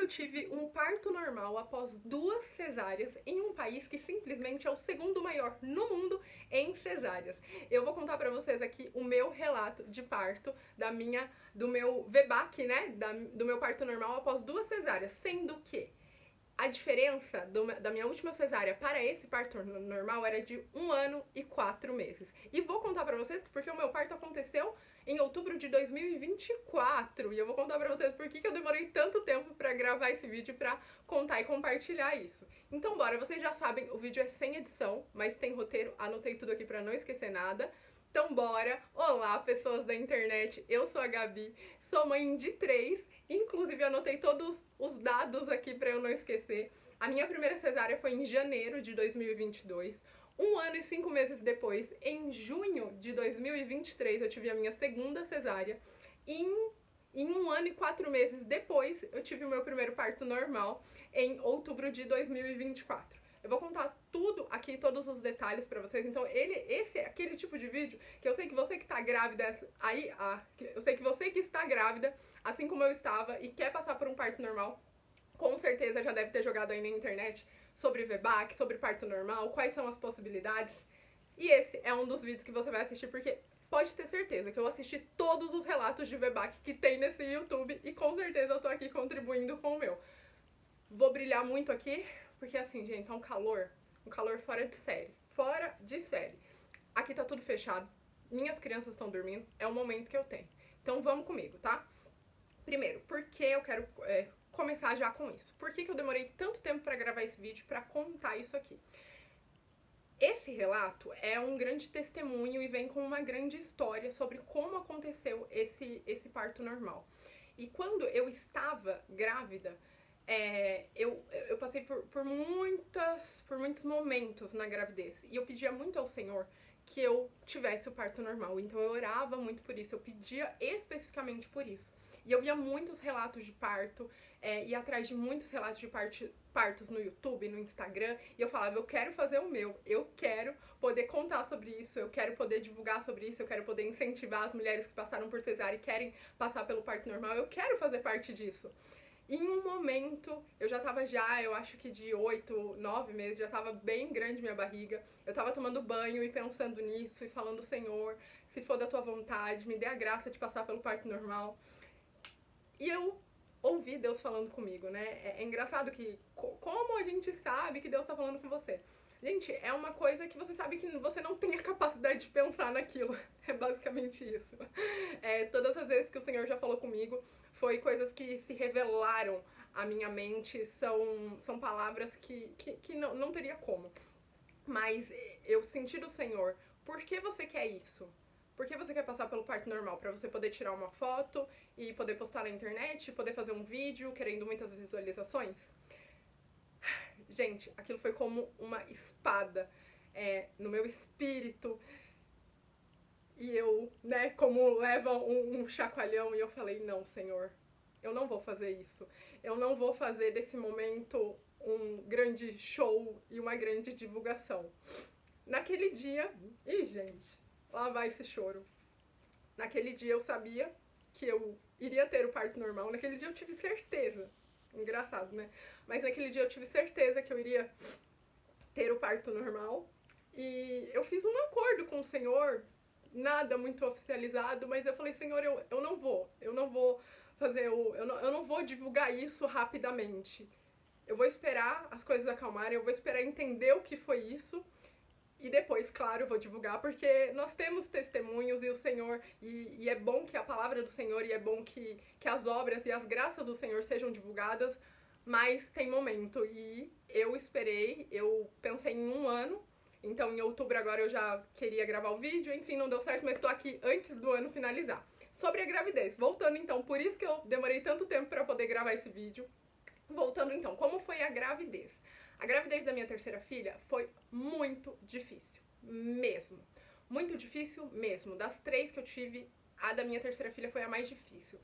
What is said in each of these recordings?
eu tive um parto normal após 2 cesáreas em um país que simplesmente é o segundo maior no mundo em cesáreas. Eu vou contar pra vocês aqui o meu relato de parto, do meu VBAC, né, do meu parto normal após 2 cesáreas, sendo que a diferença da minha última cesárea para esse parto normal era de 1 ano e 4 meses. E vou contar pra vocês porque o meu parto aconteceu em outubro de 2024. E eu vou contar pra vocês por que eu demorei tanto tempo pra gravar esse vídeo, pra contar e compartilhar isso. Então bora, vocês já sabem, o vídeo é sem edição, mas tem roteiro, anotei tudo aqui pra não esquecer nada. Então bora! Olá, pessoas da internet, eu sou a Gabi, sou mãe de 3, inclusive eu anotei todos os dados aqui pra eu não esquecer. A minha primeira cesárea foi em janeiro de 2022. 1 ano e 5 meses depois, em junho de 2023, eu tive a minha segunda cesárea. Em 1 ano e 4 meses depois, eu tive o meu primeiro parto normal, em outubro de 2024. Eu vou contar tudo aqui, todos os detalhes pra vocês. Então, esse é aquele tipo de vídeo que eu sei que você que tá grávida, eu sei que você que está grávida, assim como eu estava, e quer passar por um parto normal, com certeza já deve ter jogado aí na internet sobre VBAC, sobre parto normal, quais são as possibilidades. E esse é um dos vídeos que você vai assistir, porque pode ter certeza que eu assisti todos os relatos de VBAC que tem nesse YouTube e com certeza eu tô aqui contribuindo com o meu. Vou brilhar muito aqui, porque assim, gente, é um calor fora de série. Fora de série. Aqui tá tudo fechado, minhas crianças estão dormindo, é o momento que eu tenho. Então vamos comigo, tá? Primeiro, por que eu quero começar já com isso? Por que eu demorei tanto tempo pra gravar esse vídeo, pra contar isso aqui? Esse relato é um grande testemunho e vem com uma grande história sobre como aconteceu esse parto normal. E quando eu estava grávida, eu passei por muitos momentos na gravidez. E eu pedia muito ao Senhor que eu tivesse o parto normal. Então eu orava muito por isso, eu pedia especificamente por isso. E eu via muitos relatos de parto, ia atrás de muitos relatos de partos no YouTube, no Instagram, e eu falava, eu quero fazer o meu, eu quero poder contar sobre isso, eu quero poder divulgar sobre isso, eu quero poder incentivar as mulheres que passaram por cesárea e querem passar pelo parto normal, eu quero fazer parte disso. E em um momento, eu já tava eu acho que de 8, 9 meses, já tava bem grande minha barriga. Eu tava tomando banho e pensando nisso e falando, Senhor, se for da tua vontade, me dê a graça de passar pelo parto normal. E eu ouvi Deus falando comigo, né? É engraçado que, como a gente sabe que Deus tá falando com você? Gente, é uma coisa que você sabe que você não tem a capacidade de pensar naquilo. É basicamente isso. Todas as vezes que o Senhor já falou comigo, foi coisas que se revelaram à minha mente, são palavras que não teria como. Mas eu senti do Senhor, por que você quer isso? Por que você quer passar pelo parto normal? Pra você poder tirar uma foto e poder postar na internet, poder fazer um vídeo querendo muitas visualizações? Gente, aquilo foi como uma espada no meu espírito. E eu, né, como leva um chacoalhão, e eu falei, não, Senhor, eu não vou fazer isso. Eu não vou fazer desse momento um grande show e uma grande divulgação. Naquele dia, gente, lá vai esse choro. Naquele dia eu sabia que eu iria ter o parto normal. Naquele dia eu tive certeza. Engraçado, né? Mas naquele dia eu tive certeza que eu iria ter o parto normal. E eu fiz um acordo com o Senhor, nada muito oficializado, mas eu falei, Senhor, eu não vou fazer eu não vou divulgar isso rapidamente. Eu vou esperar as coisas acalmarem, eu vou esperar entender o que foi isso. E depois, claro, eu vou divulgar, porque nós temos testemunhos e o Senhor, e é bom que a palavra do Senhor, e é bom que as obras e as graças do Senhor sejam divulgadas, mas tem momento. E eu esperei, eu pensei em 1 ano, então em outubro agora eu já queria gravar o vídeo, enfim, não deu certo, mas estou aqui antes do ano finalizar. Sobre a gravidez, voltando então, por isso que eu demorei tanto tempo para poder gravar esse vídeo. Voltando então, como foi a gravidez? A gravidez da minha terceira filha foi muito difícil, mesmo. Muito difícil mesmo. Das 3 que eu tive, a da minha terceira filha foi a mais difícil.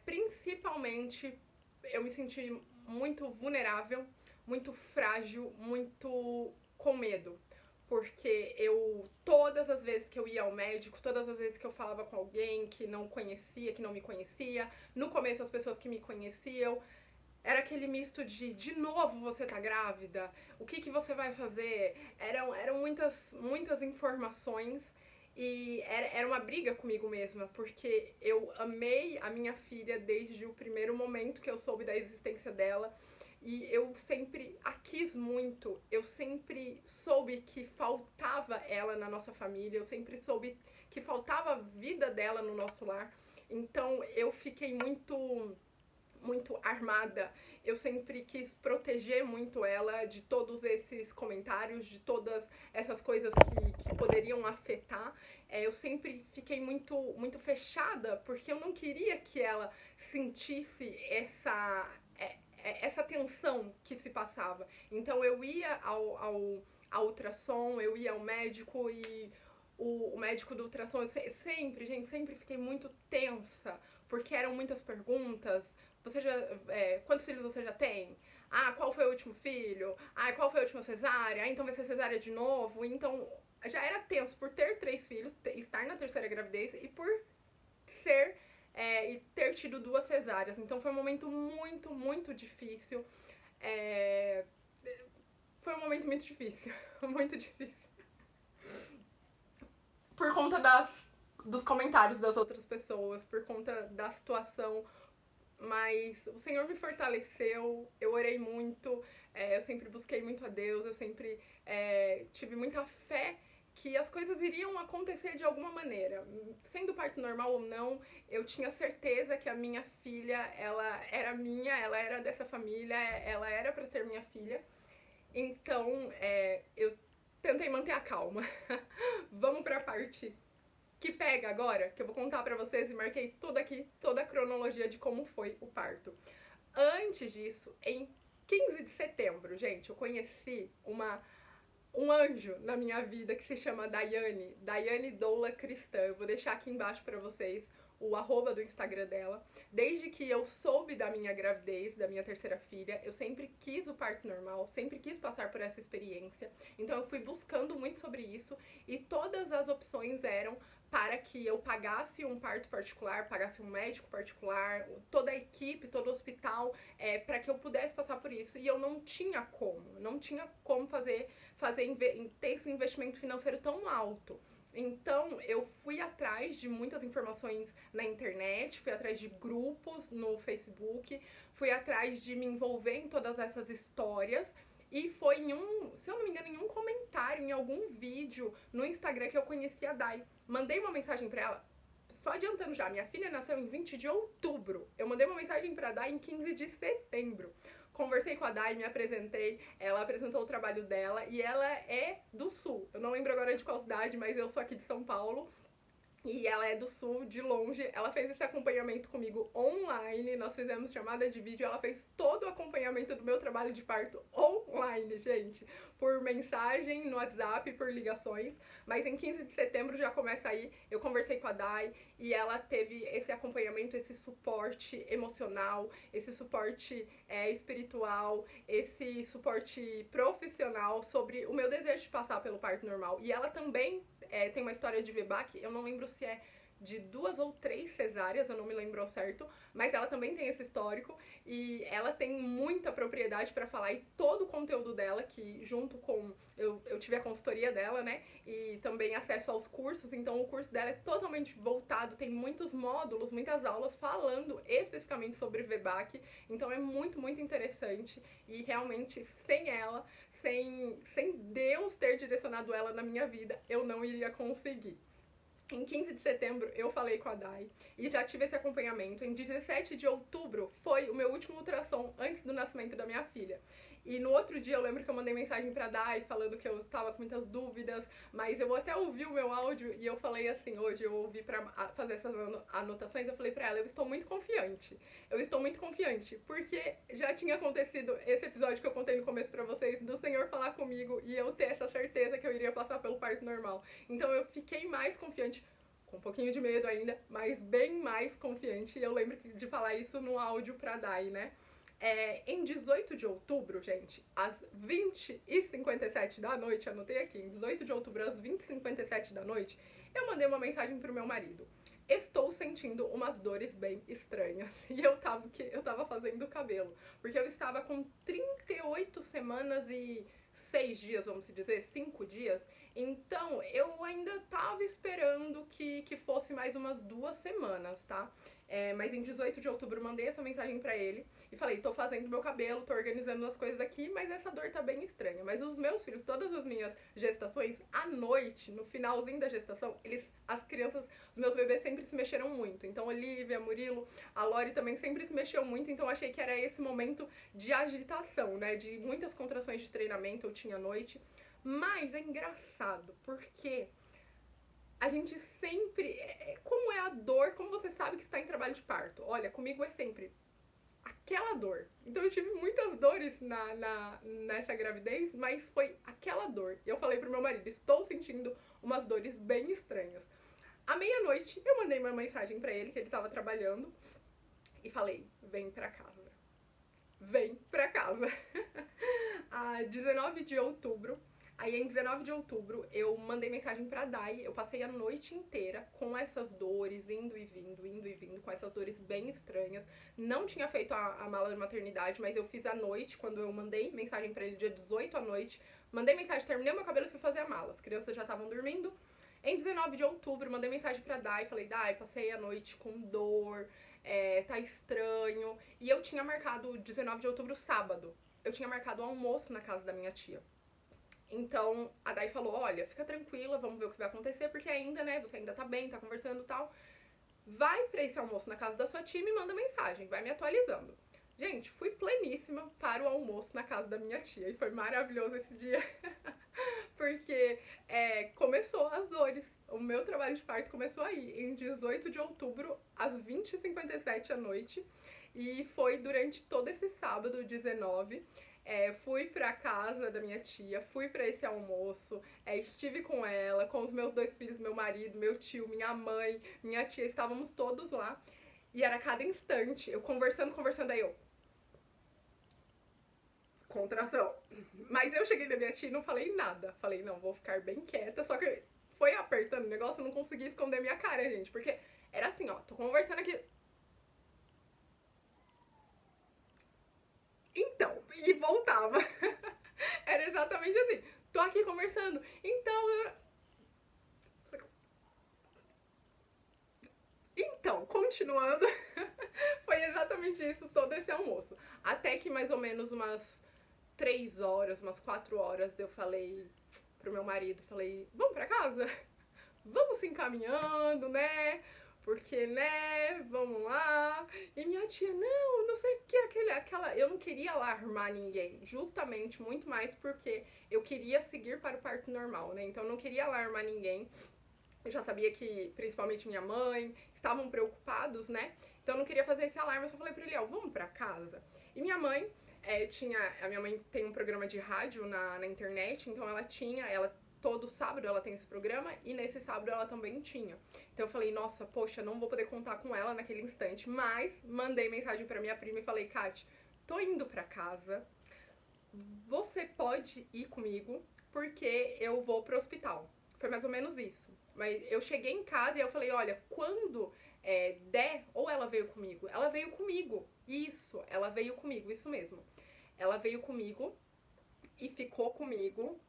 Principalmente, eu me senti muito vulnerável, muito frágil, muito com medo. Porque todas as vezes que eu ia ao médico, todas as vezes que eu falava com alguém que não conhecia, que não me conhecia, no começo as pessoas que me conheciam, Era aquele misto de novo você tá grávida? O que você vai fazer? Eram muitas informações e era uma briga comigo mesma, porque eu amei a minha filha desde o primeiro momento que eu soube da existência dela. E eu sempre a quis muito, eu sempre soube que faltava ela na nossa família, eu sempre soube que faltava a vida dela no nosso lar. Então eu fiquei muito armada. Eu sempre quis proteger muito ela de todos esses comentários, de todas essas coisas que poderiam afetar. Eu sempre fiquei muito fechada, porque eu não queria que ela sentisse essa tensão que se passava. Então eu ia ao ultrassom, eu ia ao médico e o médico do ultrassom, sempre fiquei muito tensa, porque eram muitas perguntas. Você já. Quantos filhos você já tem? Ah, qual foi o último filho? Ah, qual foi a última cesárea? Ah, então vai ser cesárea de novo. Então, já era tenso por ter 3 filhos, estar na terceira gravidez e por ser. E ter tido 2 cesáreas. Então foi um momento muito difícil. Foi um momento muito difícil. Muito difícil. Por conta dos comentários das outras pessoas, por conta da situação. Mas o Senhor me fortaleceu, eu orei muito, eu sempre busquei muito a Deus, eu sempre tive muita fé que as coisas iriam acontecer de alguma maneira. Sendo parto normal ou não, eu tinha certeza que a minha filha, ela era minha, ela era dessa família, ela era para ser minha filha. Então, eu tentei manter a calma. Vamos para a parte que pega agora, que eu vou contar pra vocês e marquei tudo aqui, toda a cronologia de como foi o parto. Antes disso, em 15 de setembro, gente, eu conheci um anjo na minha vida que se chama Daiane Doula Cristã. Eu vou deixar aqui embaixo pra vocês o @ do Instagram dela. Desde que eu soube da minha gravidez, da minha terceira filha, eu sempre quis o parto normal, sempre quis passar por essa experiência. Então eu fui buscando muito sobre isso e todas as opções eram para que eu pagasse um parto particular, pagasse um médico particular, toda a equipe, todo o hospital, para que eu pudesse passar por isso. E eu não tinha como ter esse investimento financeiro tão alto. Então, eu fui atrás de muitas informações na internet, fui atrás de grupos no Facebook, fui atrás de me envolver em todas essas histórias. E foi se eu não me engano, em um comentário, em algum vídeo no Instagram que eu conheci a Dai. Mandei uma mensagem pra ela, só adiantando já, minha filha nasceu em 20 de outubro. Eu mandei uma mensagem pra Dai em 15 de setembro. Conversei com a Dai, me apresentei, ela apresentou o trabalho dela e ela é do Sul. Eu não lembro agora de qual cidade, mas eu sou aqui de São Paulo. E ela é do Sul, de longe. Ela fez esse acompanhamento comigo online. Nós fizemos chamada de vídeo. Ela fez todo o acompanhamento do meu trabalho de parto online, gente. Por mensagem no WhatsApp, por ligações. Mas em 15 de setembro já começa aí. Eu conversei com a Dai e ela teve esse acompanhamento, esse suporte emocional, esse suporte espiritual, esse suporte profissional sobre o meu desejo de passar pelo parto normal. E ela também tem uma história de VBAC, eu não lembro se é de 2 ou 3 cesáreas, eu não me lembro ao certo, mas ela também tem esse histórico e ela tem muita propriedade para falar e todo o conteúdo dela, que junto com eu tive a consultoria dela, né, e também acesso aos cursos, então o curso dela é totalmente voltado, tem muitos módulos, muitas aulas falando especificamente sobre VBAC, então é muito interessante e realmente sem ela, sem Deus ter direcionado ela na minha vida, eu não iria conseguir. Em 15 de setembro, eu falei com a Dai e já tive esse acompanhamento. Em 17 de outubro, foi o meu último ultrassom antes do nascimento da minha filha. E no outro dia, eu lembro que eu mandei mensagem pra Dai falando que eu tava com muitas dúvidas, mas eu até ouvi o meu áudio e eu falei assim, hoje eu ouvi pra fazer essas anotações, eu falei pra ela, eu estou muito confiante, porque já tinha acontecido esse episódio que eu contei no começo pra vocês, do Senhor falar comigo e eu ter essa certeza que eu iria passar pelo parto normal. Então eu fiquei mais confiante, com um pouquinho de medo ainda, mas bem mais confiante. E eu lembro de falar isso no áudio pra Dai, né? Em 18 de outubro, gente, às 20h57 da noite, anotei aqui, em 18 de outubro, às 20h57 da noite, eu mandei uma mensagem pro meu marido. estou sentindo umas dores bem estranhas. E eu tava fazendo o cabelo, porque eu estava com 38 semanas e 6 dias, vamos dizer, 5 dias. Então, eu ainda tava esperando que fosse mais umas 2 semanas, tá? Mas em 18 de outubro mandei essa mensagem pra ele e falei, tô fazendo meu cabelo, tô organizando as coisas aqui, mas essa dor tá bem estranha. Mas os meus filhos, todas as minhas gestações, à noite, no finalzinho da gestação, as crianças, os meus bebês sempre se mexeram muito. Então, Olivia, Murilo, a Lori também sempre se mexeu muito, então achei que era esse momento de agitação, né? De muitas contrações de treinamento eu tinha à noite. Mas é engraçado, porque a gente sempre. Como é a dor, como você sabe que está em trabalho de parto? Olha, comigo é sempre aquela dor. Então eu tive muitas dores nessa gravidez, mas foi aquela dor. E eu falei pro meu marido, estou sentindo umas dores bem estranhas. À meia-noite, eu mandei uma mensagem pra ele, que ele tava trabalhando, e falei, vem pra casa. Vem pra casa. A 19 de outubro, aí em 19 de outubro eu mandei mensagem pra Dai, eu passei a noite inteira com essas dores, indo e vindo, com essas dores bem estranhas. Não tinha feito a mala de maternidade, mas eu fiz à noite, quando eu mandei mensagem pra ele dia 18 à noite. Mandei mensagem, terminei meu cabelo e fui fazer a mala. As crianças já estavam dormindo. Em 19 de outubro, mandei mensagem pra Dai, falei, Dai, passei a noite com dor, tá estranho. E eu tinha marcado 19 de outubro sábado. Eu tinha marcado um almoço na casa da minha tia. Então, a Dai falou, olha, fica tranquila, vamos ver o que vai acontecer, porque ainda, né, você ainda tá bem, tá conversando e tal. Vai pra esse almoço na casa da sua tia e me manda mensagem, vai me atualizando. Gente, fui pleníssima para o almoço na casa da minha tia, e foi maravilhoso esse dia, porque começou as dores. O meu trabalho de parto começou aí, em 18 de outubro, às 20h57 da noite, e foi durante todo esse sábado, 19. Fui pra casa da minha tia, fui pra esse almoço, estive com ela, com os meus 2 filhos, meu marido, meu tio, minha mãe, minha tia, estávamos todos lá. E era a cada instante, eu conversando, aí eu... Contração. Mas eu cheguei da minha tia e não falei nada. Falei, não, vou ficar bem quieta, só que foi apertando o negócio, eu não conseguia esconder minha cara, gente, porque era assim, ó, tô conversando aqui... Então, e voltava. Era exatamente assim. Tô aqui conversando. Então, continuando, foi exatamente isso todo esse almoço. Até que mais ou menos umas 3 horas, umas 4 horas, eu falei pro meu marido, falei, vamos pra casa? Vamos se encaminhando, né? Porque, né, vamos lá. E minha tia, não sei o que, aquela. Eu não queria alarmar ninguém, justamente muito mais porque eu queria seguir para o parto normal, né? Então eu não queria alarmar ninguém. Eu já sabia que, principalmente minha mãe, estavam preocupados, né? Então eu não queria fazer esse alarme, eu só falei pro Eliel, vamos pra casa? E minha mãe, a minha mãe tem um programa de rádio na internet, então ela todo sábado ela tem esse programa e nesse sábado ela também tinha. Então eu falei, nossa, poxa, não vou poder contar com ela naquele instante, mas mandei mensagem pra minha prima e falei, Kate, tô indo pra casa, você pode ir comigo porque eu vou pro hospital. Foi mais ou menos isso. Mas eu cheguei em casa e eu falei, olha, quando der, ou ela veio comigo. Ela veio comigo. Isso, ela veio comigo, isso mesmo. Ela veio comigo e ficou comigo.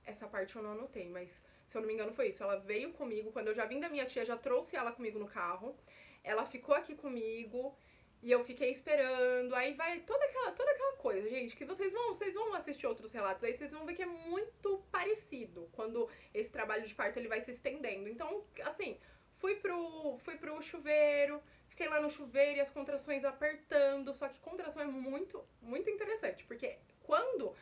Essa parte eu não anotei, mas se eu não me engano foi isso. Ela veio comigo, quando eu já vim da minha tia, já trouxe ela comigo no carro. Ela ficou aqui comigo e eu fiquei esperando. Aí vai toda aquela coisa, gente, que vocês vão assistir outros relatos, aí vocês vão ver que é muito parecido quando esse trabalho de parto ele vai se estendendo. Então, assim, fui pro chuveiro, fiquei lá no chuveiro e as contrações apertando. Só que contração é muito, muito interessante, porque quando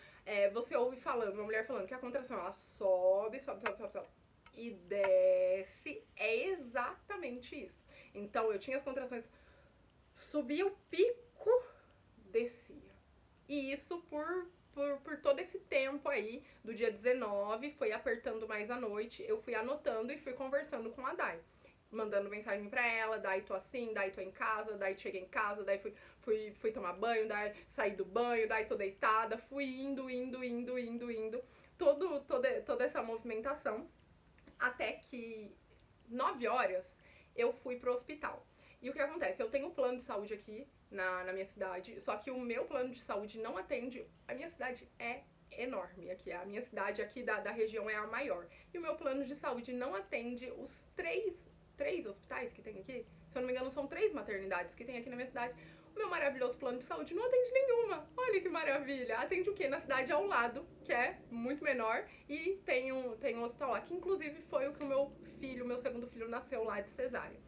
você ouve falando, uma mulher falando que a contração ela sobe e desce, é exatamente isso. Então eu tinha as contrações, subia o pico, descia. E isso por todo esse tempo aí, do dia 19, foi apertando mais à noite, eu fui anotando e fui conversando com a Dai. Mandando mensagem pra ela, Dai tô assim, Dai tô em casa, Dai cheguei em casa, Dai fui tomar banho, Dai saí do banho, Dai tô deitada, fui indo. Toda essa movimentação, até que 9 horas eu fui pro hospital. E o que acontece? Eu tenho um plano de saúde aqui na minha cidade, só que o meu plano de saúde não atende. A minha cidade é enorme aqui, a minha cidade aqui da região é a maior. E o meu plano de saúde não atende os três hospitais que tem aqui. Se eu não me engano, são 3 maternidades que tem aqui na minha cidade. O meu maravilhoso plano de saúde não atende nenhuma. Olha que maravilha. Atende o quê? Na cidade ao lado, que é muito menor, e tem um hospital lá, que inclusive foi o que o meu segundo filho, nasceu lá de cesárea.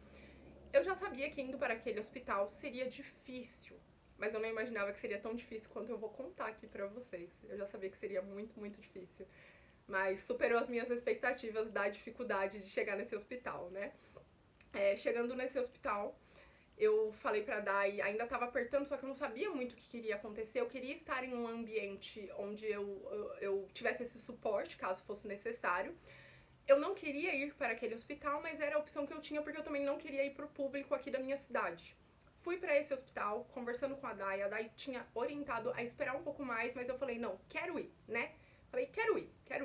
Eu já sabia que indo para aquele hospital seria difícil, mas eu não imaginava que seria tão difícil quanto eu vou contar aqui pra vocês. Eu já sabia que seria muito, muito difícil, mas superou as minhas expectativas da dificuldade de chegar nesse hospital, né? Chegando nesse hospital, eu falei pra Dai, ainda tava apertando, só que eu não sabia muito o que queria acontecer. Eu queria estar em um ambiente onde eu tivesse esse suporte, caso fosse necessário. Eu não queria ir para aquele hospital, mas era a opção que eu tinha, porque eu também não queria ir pro público aqui da minha cidade. Fui pra esse hospital, conversando com a Dai tinha orientado a esperar um pouco mais, mas eu falei, não, quero ir, né? Falei, quero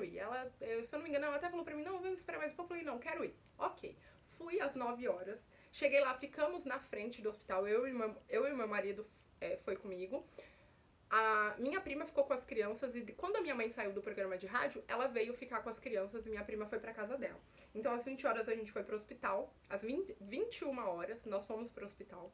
ir. Ela, se eu não me engano, ela até falou pra mim, não, vamos esperar mais um pouco. Eu falei, não, quero ir. Ok. Fui às 9 horas, cheguei lá, ficamos na frente do hospital, eu e meu marido foi comigo. A minha prima ficou com as crianças e quando a minha mãe saiu do programa de rádio, ela veio ficar com as crianças e minha prima foi pra casa dela. Então, às 20 horas a gente foi pro hospital, às 21 horas nós fomos pro hospital.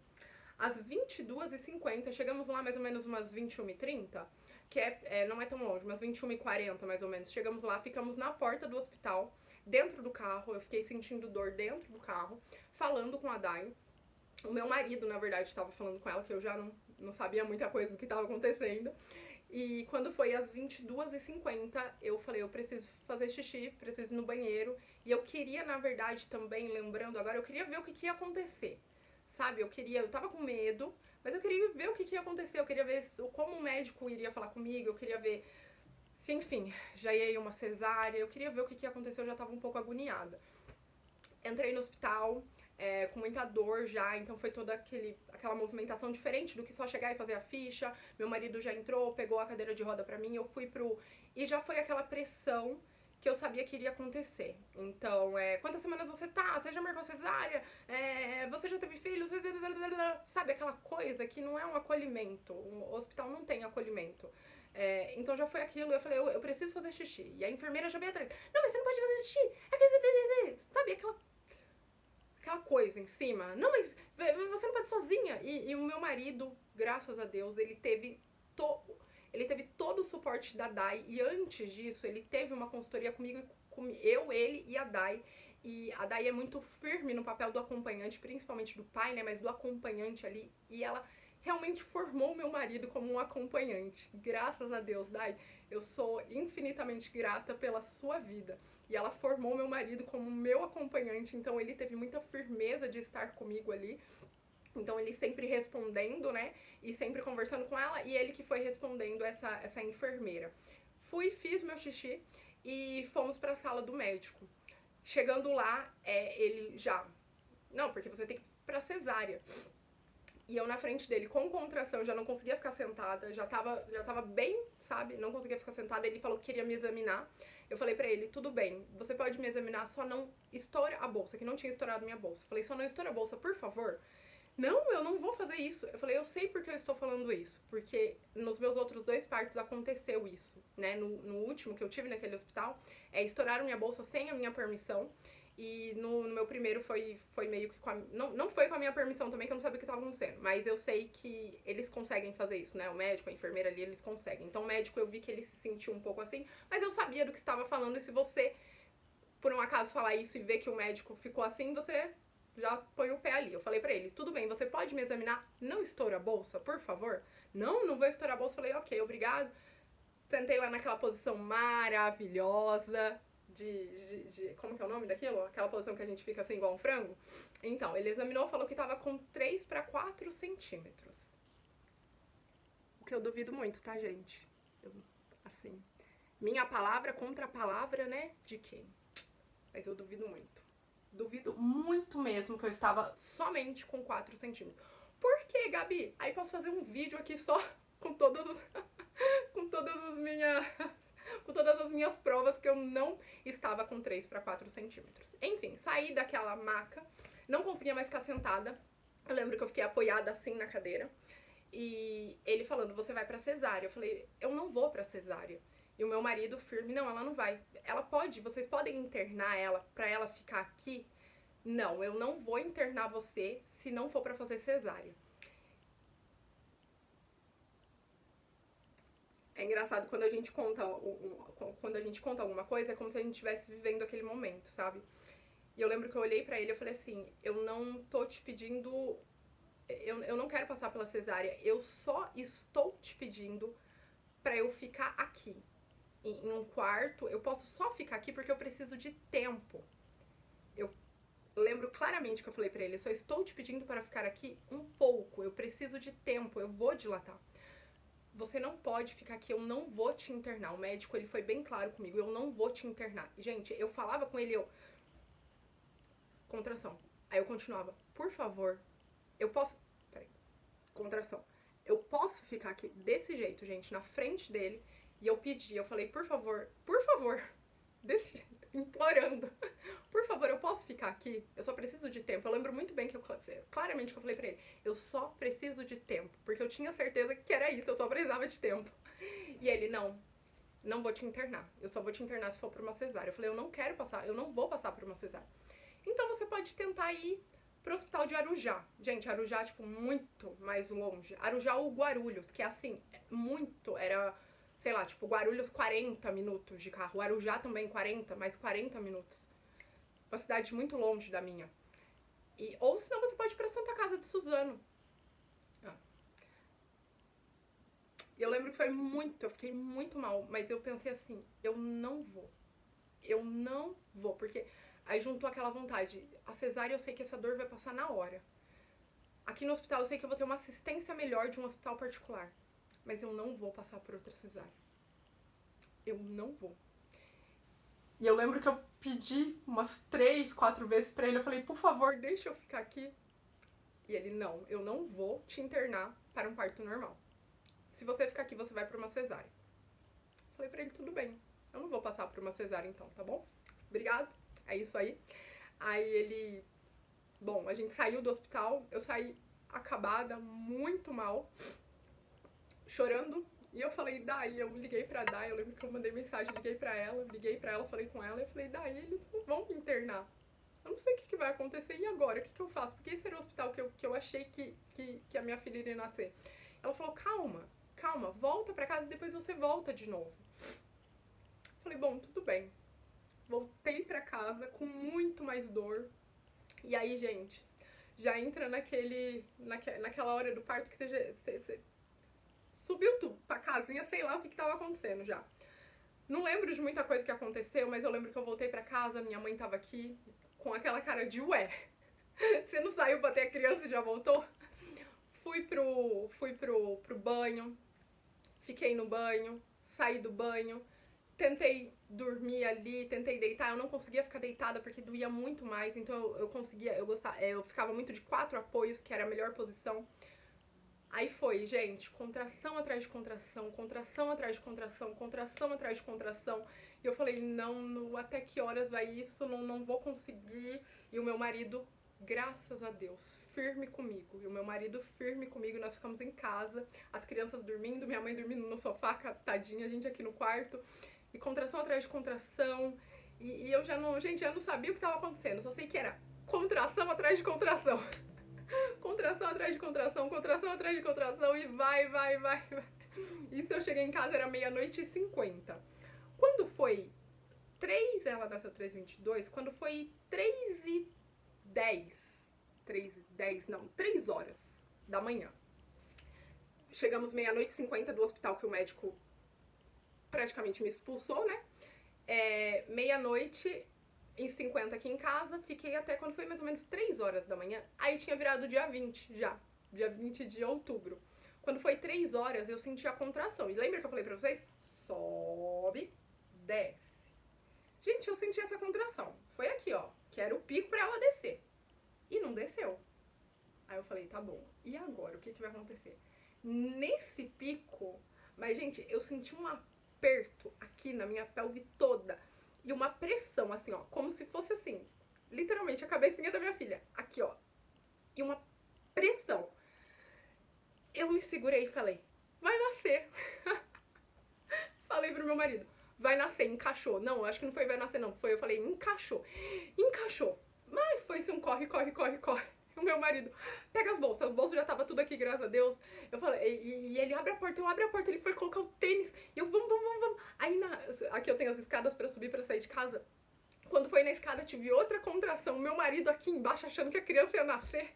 Às 22h50, chegamos lá mais ou menos umas 21h30, que não é tão longe, umas 21h40 mais ou menos. Chegamos lá, ficamos na porta do hospital, dentro do carro, eu fiquei sentindo dor dentro do carro, falando com a Dai. O meu marido, na verdade, estava falando com ela, que eu já não sabia muita coisa do que estava acontecendo. E quando foi às 22h50, eu falei, eu preciso fazer xixi, preciso ir no banheiro. E eu queria, na verdade, também, lembrando agora, eu queria ver o que ia acontecer. Sabe, eu tava com medo, mas eu queria ver o que ia acontecer. Eu queria ver como o médico iria falar comigo, eu queria ver se, enfim, já ia ir uma cesárea. Eu queria ver o que ia acontecer, eu já tava um pouco agoniada. Entrei no hospital, com muita dor já, então foi toda aquela movimentação diferente do que só chegar e fazer a ficha. Meu marido já entrou, pegou a cadeira de roda pra mim, eu fui e já foi aquela pressão que eu sabia que iria acontecer. Então, quantas semanas você tá? Você já marcou cesárea? Você já teve filhos? Sabe, aquela coisa que não é um acolhimento. O hospital não tem acolhimento. Então já foi aquilo, eu falei, eu preciso fazer xixi. E a enfermeira já veio atrás. Não, mas você não pode fazer xixi. Sabe, aquela coisa em cima. Não, mas você não pode sozinha. E o meu marido, graças a Deus, ele teve todo o suporte da Dai. E antes disso, ele teve uma consultoria comigo, ele e a Dai. E a Dai é muito firme no papel do acompanhante, principalmente do pai, né? Mas do acompanhante ali. E ela realmente formou meu marido como um acompanhante. Graças a Deus, Dai. Eu sou infinitamente grata pela sua vida. E ela formou meu marido como meu acompanhante, então ele teve muita firmeza de estar comigo ali. Então ele sempre respondendo, né? E sempre conversando com ela, e ele que foi respondendo essa enfermeira. Fiz meu xixi e fomos pra sala do médico. Chegando lá, ele já... Não, porque você tem que ir pra cesárea. E eu na frente dele, com contração, já não conseguia ficar sentada, já tava bem, sabe? Não conseguia ficar sentada, ele falou que queria me examinar. Eu falei pra ele, tudo bem, você pode me examinar, só não estoura a bolsa, que não tinha estourado minha bolsa. Eu falei, só não estoura a bolsa, por favor. Não, eu não vou fazer isso. Eu falei, eu sei porque eu estou falando isso. Porque nos meus outros 2 partos aconteceu isso, né? No último que eu tive naquele hospital, estouraram minha bolsa sem a minha permissão. E no meu primeiro foi meio que não foi com a minha permissão também, que eu não sabia o que estava acontecendo. Mas eu sei que eles conseguem fazer isso, né? O médico, a enfermeira ali, eles conseguem. Então o médico, eu vi que ele se sentiu um pouco assim, mas eu sabia do que estava falando. E se você, por um acaso, falar isso e ver que o médico ficou assim, você já põe o pé ali. Eu falei pra ele, tudo bem, você pode me examinar? Não estoura a bolsa, por favor? Não vou estourar a bolsa. Eu falei, ok, obrigado. Sentei lá naquela posição maravilhosa como que é o nome daquilo? Aquela posição que a gente fica assim igual um frango. Então, ele examinou, falou que tava com 3 para 4 centímetros. O que eu duvido muito, tá, gente? Assim, minha palavra contra a palavra, né, de quem? Mas eu duvido muito. Duvido muito mesmo que eu estava somente com 4 centímetros. Por que, Gabi? Aí posso fazer um vídeo aqui só com todas as minhas provas que eu não estava com 3 para 4 centímetros. Enfim, saí daquela maca, Não conseguia mais ficar sentada. Eu lembro que eu fiquei apoiada assim na cadeira. E ele falando, você vai pra cesárea. Eu falei, eu não vou pra cesárea. E o meu marido firme, não, ela não vai. Ela pode, vocês podem internar ela pra ela ficar aqui? Não, eu não vou internar você se não for pra fazer cesárea. É engraçado quando a gente conta quando a gente conta alguma coisa, é como se a gente estivesse vivendo aquele momento, sabe? E eu lembro que eu olhei pra ele e eu falei assim, eu não tô te pedindo, eu não quero passar pela cesárea, eu só estou te pedindo pra eu ficar aqui. Em um quarto, eu posso só ficar aqui porque eu preciso de tempo. Eu lembro claramente que eu falei pra ele, eu só estou te pedindo para ficar aqui um pouco, eu preciso de tempo, eu vou dilatar. Você não pode ficar aqui, eu não vou te internar. O médico, ele foi bem claro comigo, eu não vou te internar. Gente, eu falava com ele, contração. Aí eu continuava, por favor, eu posso, peraí, contração. Eu posso ficar aqui desse jeito, gente, na frente dele, e eu pedi, eu falei, por favor, desse jeito, implorando. Por favor, eu posso ficar aqui? Eu só preciso de tempo. Eu lembro muito bem que claramente que eu falei pra ele, eu só preciso de tempo, porque eu tinha certeza que era isso, eu só precisava de tempo. E ele, não vou te internar. Eu só vou te internar se for por uma cesárea. Eu falei, eu não quero passar, eu não vou passar por uma cesárea. Então você pode tentar ir pro hospital de Arujá. Gente, Arujá, tipo, muito mais longe. Arujá ou Guarulhos, que é assim, muito, era, sei lá, tipo, Guarulhos 40 minutos de carro. Arujá também 40, mais 40 minutos. Uma cidade muito longe da minha. Ou senão você pode ir pra Santa Casa de Suzano. E eu lembro que foi muito, eu fiquei muito mal, mas eu pensei assim, eu não vou. Eu não vou, porque aí juntou aquela vontade. A cesárea eu sei que essa dor vai passar na hora. Aqui no hospital eu sei que eu vou ter uma assistência melhor de um hospital particular. Mas eu não vou passar por outra cesárea. Eu não vou. E eu lembro que eu pedi umas 3, 4 vezes pra ele. Eu falei, por favor, deixa eu ficar aqui. E ele, não, eu não vou te internar para um parto normal. Se você ficar aqui, você vai pra uma cesárea. Falei pra ele, tudo bem. Eu não vou passar por uma cesárea então, tá bom? Obrigado. É isso aí. Aí ele... Bom, a gente saiu do hospital. Eu saí acabada, muito mal. Chorando. E eu falei, Daí, eu liguei pra Daí, eu lembro que eu mandei mensagem, liguei pra ela, falei com ela, e eu falei, Daí, eles não vão me internar. Eu não sei o que vai acontecer, e agora? O que eu faço? Porque esse era o hospital que eu achei que a minha filha iria nascer. Ela falou, calma, volta pra casa e depois você volta de novo. Falei, bom, tudo bem. Voltei pra casa com muito mais dor. E aí, gente, já entra naquela hora do parto que você subiu tudo pra casinha, sei lá o que tava acontecendo já. Não lembro de muita coisa que aconteceu, mas eu lembro que eu voltei pra casa, minha mãe tava aqui com aquela cara de ué. Você não saiu pra ter a criança e já voltou? Fui pro banho, fiquei no banho, saí do banho, tentei dormir ali, tentei deitar, eu não conseguia ficar deitada porque doía muito mais, então eu ficava muito de 4 apoios, que era a melhor posição. Aí foi, gente, contração atrás de contração, contração atrás de contração, contração atrás de contração. E eu falei, não, até que horas vai isso? Não vou conseguir. E o meu marido, graças a Deus, firme comigo. E o meu marido firme comigo, nós ficamos em casa, as crianças dormindo, minha mãe dormindo no sofá, tadinha, a gente aqui no quarto. E contração atrás de contração. E eu já não, gente, eu não sabia o que estava acontecendo. Só sei que era contração atrás de contração. Contração atrás de contração, contração atrás de contração e vai. Isso eu cheguei em casa, era 00:50. Quando foi 3, ela nasceu 3h22, quando foi 3h10, 3 horas da manhã. Chegamos 00:50 do hospital que o médico praticamente me expulsou, né? 00:50 aqui em casa, fiquei até quando foi mais ou menos 3 horas da manhã. Aí tinha virado dia 20 já, dia 20 de outubro. Quando foi 3 horas, eu senti a contração. E lembra que eu falei pra vocês? Sobe, desce. Gente, eu senti essa contração. Foi aqui, ó, que era o pico pra ela descer. E não desceu. Aí eu falei, tá bom, e agora? O que vai acontecer? Nesse pico, mas gente, eu senti um aperto aqui na minha pelve toda. E uma pressão, assim, ó, como se fosse assim, literalmente a cabecinha da minha filha, aqui ó, e uma pressão. Eu me segurei e falei, vai nascer. Falei pro meu marido, vai nascer, encaixou. Não, acho que não foi vai nascer não, foi, eu falei, encaixou. Encaixou. Mas foi-se um corre, corre, corre, corre. O meu marido, pega as bolsas já tava tudo aqui, graças a Deus. Eu falei, e ele abre a porta, eu abro a porta, ele foi colocar o tênis, e eu, vamos. Aí, aqui eu tenho as escadas pra subir, pra sair de casa. Quando foi na escada, tive outra contração, meu marido aqui embaixo achando que a criança ia nascer.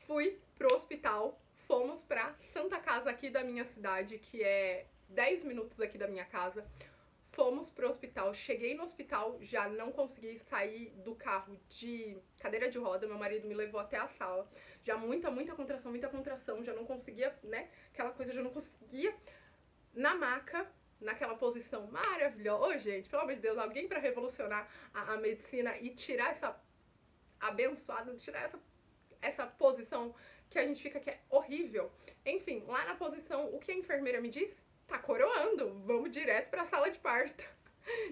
Fui pro hospital, fomos pra Santa Casa aqui da minha cidade, que é 10 minutos aqui da minha casa. Fomos pro hospital, cheguei no hospital, já não consegui sair do carro de cadeira de roda, meu marido me levou até a sala, já muita contração, já não conseguia, né, aquela coisa, já não conseguia, na maca, naquela posição maravilhosa. Ô, gente, pelo amor de Deus, alguém pra revolucionar a medicina e tirar essa abençoada, tirar essa posição que a gente fica que é horrível. Enfim, lá na posição, o que a enfermeira me disse? Tá coroando, vamos direto pra sala de parto.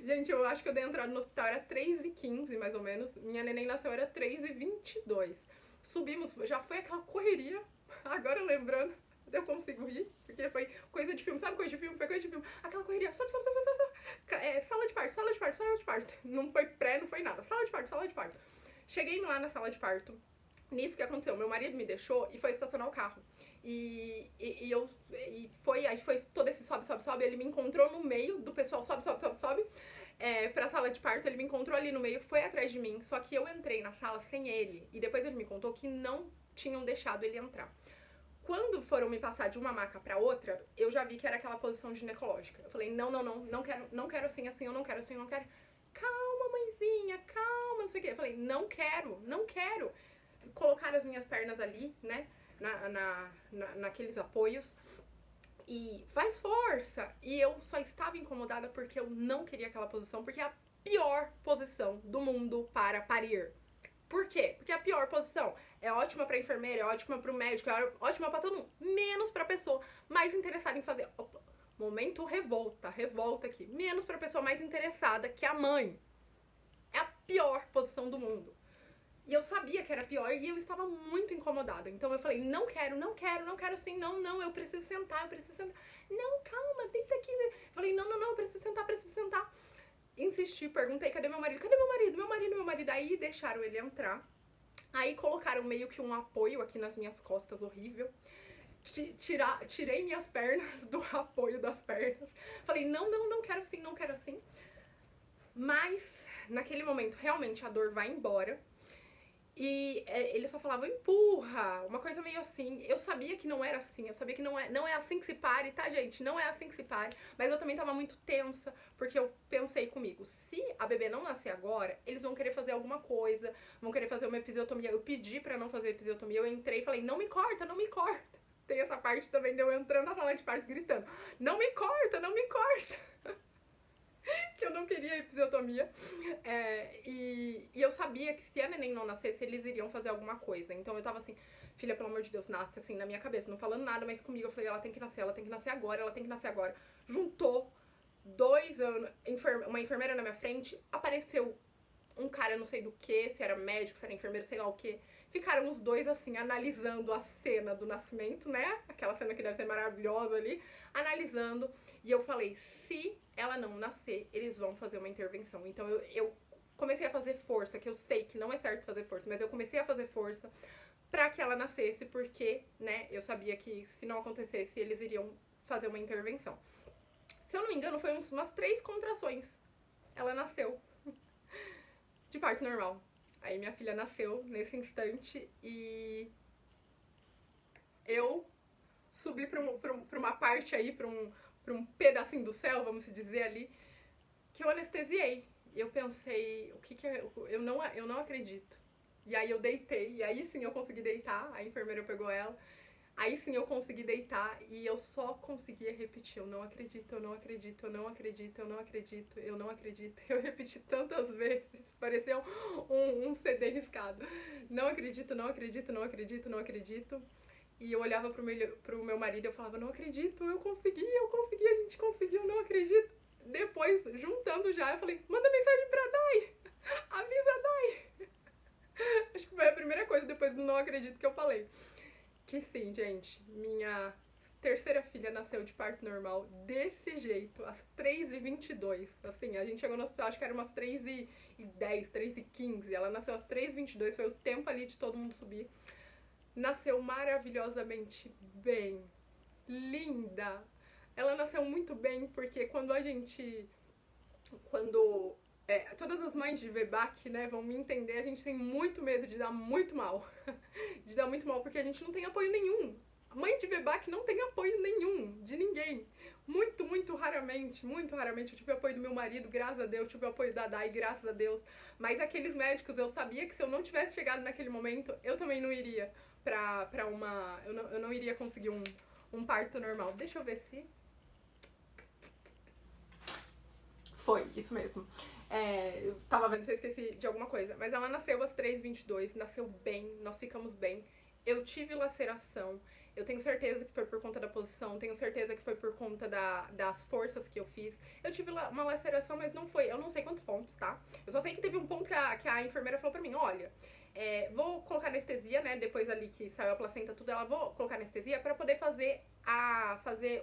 Gente, eu acho que eu dei entrada no hospital, era 3h15 mais ou menos, minha neném nasceu, era 3h22. Subimos, já foi aquela correria, agora lembrando, eu consigo rir, porque foi coisa de filme, sabe coisa de filme? Foi coisa de filme, aquela correria, sobe, sala de parto. Não foi pré, não foi nada, sala de parto. Cheguei lá na sala de parto, nisso que aconteceu, meu marido me deixou e foi estacionar o carro. Aí foi todo esse sobe, ele me encontrou no meio do pessoal, sobe, pra sala de parto, ele me encontrou ali no meio, foi atrás de mim, só que eu entrei na sala sem ele, e depois ele me contou que não tinham deixado ele entrar. Quando foram me passar de uma maca pra outra, eu já vi que era aquela posição ginecológica. Eu falei, não quero assim, eu não quero. Calma, mãezinha, calma, não sei o quê. Eu falei, não quero. Colocar as minhas pernas ali, né, naqueles apoios, e faz força. E eu só estava incomodada porque eu não queria aquela posição, porque é a pior posição do mundo para parir. Por quê? Porque a pior posição é ótima pra enfermeira, é ótima pro médico, é ótima pra todo mundo, menos pra pessoa mais interessada em fazer... Opa, momento revolta aqui. Menos pra pessoa mais interessada, que a mãe. É a pior posição do mundo. E eu sabia que era pior e eu estava muito incomodada. Então eu falei, não quero assim, não, eu preciso sentar. Não, calma, deita aqui. Eu falei, não, eu preciso sentar. Insisti, perguntei, cadê meu marido? Meu marido. Aí deixaram ele entrar. Aí colocaram meio que um apoio aqui nas minhas costas, horrível. Tirei minhas pernas do apoio das pernas. Falei, não quero assim. Mas, naquele momento, realmente a dor vai embora. E ele só falava, empurra, uma coisa meio assim. Eu sabia que não era assim, eu sabia que não é assim que se pare, tá, gente? Não é assim que se pare. Mas eu também tava muito tensa, porque eu pensei comigo, se a bebê não nascer agora, eles vão querer fazer alguma coisa, vão querer fazer uma episiotomia. Eu pedi pra não fazer episiotomia, eu entrei e falei, não me corta. Tem essa parte também de eu entrando na sala de parto gritando, não me corta. Que eu não queria episiotomia. E eu sabia que se a neném não nascesse, eles iriam fazer alguma coisa. Então eu tava assim, filha, pelo amor de Deus, nasce, assim, na minha cabeça, não falando nada, mas comigo eu falei, ela tem que nascer agora. Juntou uma enfermeira na minha frente, apareceu um cara, não sei do que, se era médico, se era enfermeiro, sei lá o que. Ficaram os dois, assim, analisando a cena do nascimento, né? Aquela cena que deve ser maravilhosa ali, analisando. E eu falei, se ela não nascer, eles vão fazer uma intervenção. Então eu comecei a fazer força, que eu sei que não é certo fazer força, mas eu comecei a fazer força pra que ela nascesse, porque, né, eu sabia que se não acontecesse, eles iriam fazer uma intervenção. Se eu não me engano, foi umas 3 contrações. Ela nasceu de parto normal. Aí minha filha nasceu nesse instante e eu subi pra uma parte aí, pra um pedacinho do céu, vamos dizer ali, que eu anestesiei. E eu pensei, o que é... Eu não acredito. E aí eu deitei, e aí sim eu consegui deitar, a enfermeira pegou ela. Aí sim eu consegui deitar e eu só conseguia repetir, eu não acredito. Eu repeti tantas vezes, parecia um CD riscado. Não acredito. E eu olhava pro meu marido e eu falava, não acredito, eu consegui, a gente conseguiu, eu não acredito. Depois, juntando já, eu falei, manda mensagem pra Dai. Avisa daí. Acho que foi a primeira coisa depois do não acredito que eu falei. Que sim, gente, minha terceira filha nasceu de parto normal desse jeito, às 3h22. Assim, a gente chegou no hospital, acho que era umas 3h10, 3h15. Ela nasceu às 3h22, foi o tempo ali de todo mundo subir. Nasceu maravilhosamente bem, linda. Ela nasceu muito bem porque quando a gente. Quando. Todas as mães de VBAC, né, vão me entender, a gente tem muito medo de dar muito mal. De dar muito mal porque a gente não tem apoio nenhum. A mãe de VBAC não tem apoio nenhum, de ninguém. Muito raramente eu tive o apoio do meu marido, graças a Deus, tive o apoio da Dai, graças a Deus. Mas aqueles médicos, eu sabia que se eu não tivesse chegado naquele momento, eu também não iria pra uma... Eu não iria conseguir um parto normal. Deixa eu ver se... Foi, isso mesmo. Eu tava vendo se eu esqueci de alguma coisa. Mas ela nasceu às 3h22, nasceu bem, nós ficamos bem. Eu tive laceração, eu tenho certeza que foi por conta da posição, tenho certeza que foi por conta das forças que eu fiz. Eu tive uma laceração, mas não foi, eu não sei quantos pontos, tá? Eu só sei que teve um ponto que a enfermeira falou pra mim, olha, vou colocar anestesia, né, depois ali que saiu a placenta, tudo, ela vou colocar anestesia pra poder fazer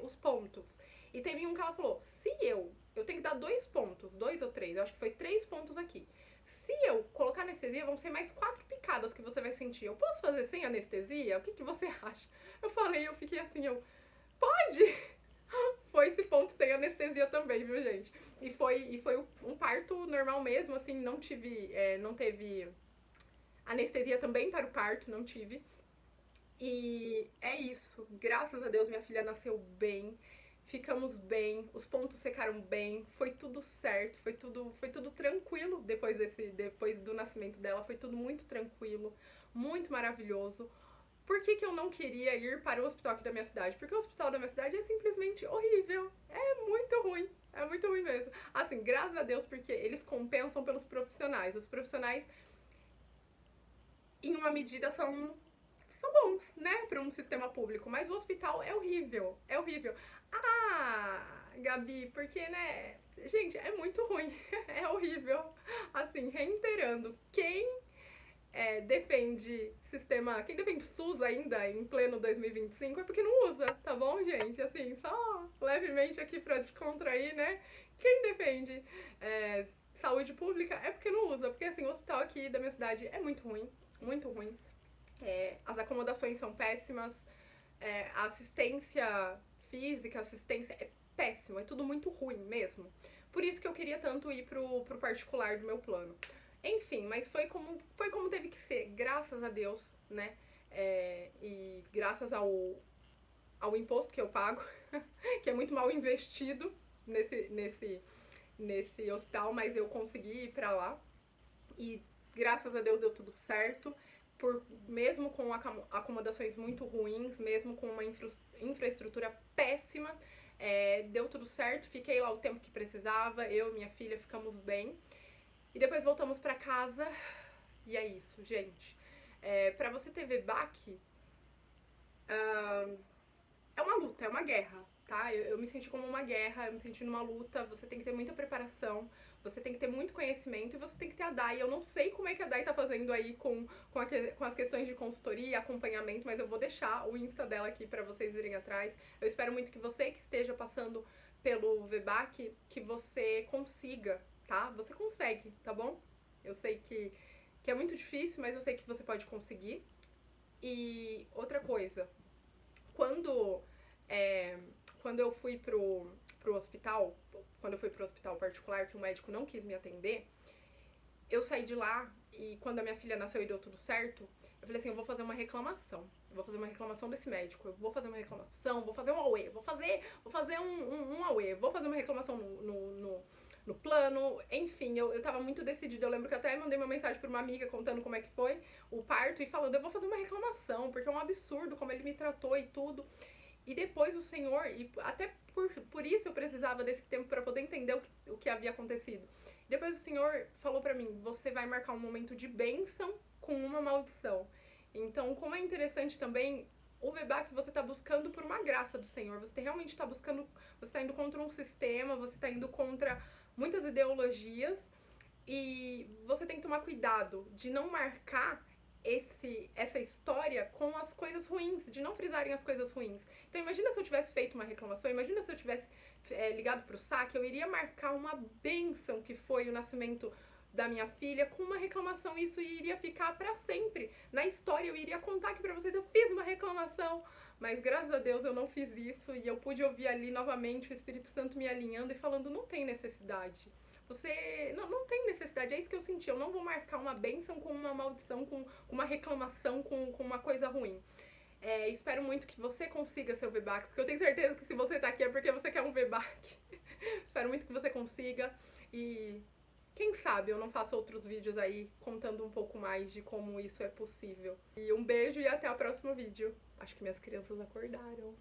os pontos. E teve um que ela falou, se eu tenho que dar 2 pontos, 2 ou 3, eu acho que foi 3 pontos aqui. Se eu colocar anestesia, vão ser mais 4 picadas que você vai sentir. Eu posso fazer sem anestesia? O que você acha? Eu falei, eu fiquei assim, pode! Foi esse ponto sem anestesia também, viu, gente? E foi um parto normal mesmo, assim, não teve anestesia também para o parto, não tive. E é isso, graças a Deus minha filha nasceu bem. Ficamos bem, os pontos secaram bem, foi tudo certo, foi tudo tranquilo depois do nascimento dela, foi tudo muito tranquilo, muito maravilhoso. Por que eu não queria ir para o hospital aqui da minha cidade? Porque o hospital da minha cidade é simplesmente horrível, é muito ruim mesmo. Assim, graças a Deus, porque eles compensam pelos profissionais. Os profissionais, em uma medida, são bons, né, para um sistema público, mas o hospital é horrível, é horrível. Ah, Gabi, porque, né, gente, é muito ruim, é horrível. Assim, reiterando, quem quem defende SUS ainda em pleno 2025 é porque não usa, tá bom, gente? Assim, só levemente aqui pra descontrair, né? Quem defende saúde pública é porque não usa, porque assim, o hospital aqui da minha cidade é muito ruim, muito ruim. As acomodações são péssimas, a assistência física, assistência é péssima, é tudo muito ruim mesmo. Por isso que eu queria tanto ir pro particular do meu plano. Enfim, mas foi como teve que ser, graças a Deus, né? E graças ao imposto que eu pago, que é muito mal investido nesse hospital, mas eu consegui ir pra lá. E graças a Deus deu tudo certo. Mesmo com acomodações muito ruins, mesmo com uma infraestrutura péssima, deu tudo certo, fiquei lá o tempo que precisava, eu e minha filha ficamos bem. E depois voltamos pra casa, e é isso, gente. Pra você ter VBAC, é uma luta, é uma guerra, tá? Eu me senti como uma guerra, eu me senti numa luta, você tem que ter muita preparação, você tem que ter muito conhecimento e você tem que ter a Dai. Eu não sei como é que a Dai tá fazendo aí com as questões de consultoria e acompanhamento, mas eu vou deixar o Insta dela aqui pra vocês irem atrás. Eu espero muito que você que esteja passando pelo VBAC, que você consiga, tá? Você consegue, tá bom? Eu sei que é muito difícil, mas eu sei que você pode conseguir. E outra coisa, quando eu fui pro hospital, quando eu fui pro hospital particular, que o médico não quis me atender, eu saí de lá e quando a minha filha nasceu e deu tudo certo, eu falei assim, eu vou fazer uma reclamação. Eu vou fazer uma reclamação desse médico, eu vou fazer uma reclamação, vou fazer um AUE, vou fazer um AUE, vou fazer uma reclamação no plano, enfim, eu tava muito decidida. Eu lembro que eu até mandei uma mensagem pra uma amiga contando como é que foi o parto e falando, eu vou fazer uma reclamação, porque é um absurdo como ele me tratou e tudo. E depois o Senhor, e até por isso eu precisava desse tempo para poder entender o que havia acontecido. Depois o Senhor falou pra mim, você vai marcar um momento de bênção com uma maldição. Então, como é interessante também o VBAC, você tá buscando por uma graça do Senhor, você realmente tá buscando, você tá indo contra um sistema, você tá indo contra muitas ideologias E você tem que tomar cuidado de não marcar essa história com as coisas ruins, de não frisarem as coisas ruins. Então imagina se eu tivesse feito uma reclamação, imagina se eu tivesse ligado pro saque, eu iria marcar uma bênção que foi o nascimento da minha filha com uma reclamação, isso iria ficar para sempre. Na história eu iria contar aqui pra vocês, eu fiz uma reclamação, mas graças a Deus eu não fiz isso e eu pude ouvir ali novamente o Espírito Santo me alinhando e falando, não tem necessidade. Você não tem necessidade, é isso que eu senti. Eu não vou marcar uma bênção com uma maldição, com uma reclamação, com uma coisa ruim. Espero muito que você consiga seu VBAC, porque eu tenho certeza que se você tá aqui é porque você quer um VBAC. Espero muito que você consiga e quem sabe eu não faço outros vídeos aí contando um pouco mais de como isso é possível. E um beijo e até o próximo vídeo. Acho que minhas crianças acordaram.